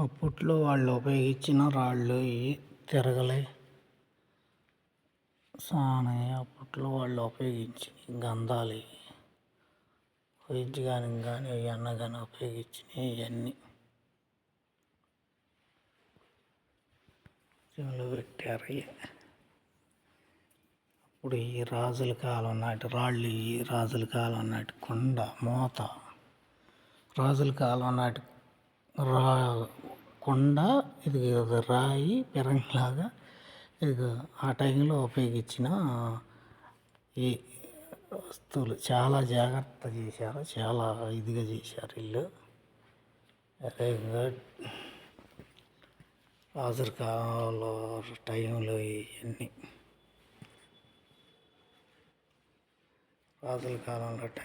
అప్పట్లో వాళ్ళు ఉపయోగించిన రాళ్ళు ఇవి తిరగలి సానే అప్పట్లో వాళ్ళు ఉపయోగించిన గంధాలు ఇవి వైద్యానికి కానీ అవన్నీ కానీ ఉపయోగించినవి ఇవన్నీ పెట్టారు. ఇప్పుడు ఈ రాజుల కాలం నాటి రాళ్ళు, ఈ రాజుల కాలం నాటి కొండ మోత, రాజుల కాలం నాటి కొండ, ఇది రాయి పెరంగిలాగా, ఇది ఆ టైంలో ఉపయోగించిన ఈ వస్తువులు చాలా జాగ్రత్త చేశారు, చాలా ఇదిగా చేశారు ఇల్లు. Very good. రాజుల కాలంలో టైంలో ఇవన్నీ రాజుల కాలంలో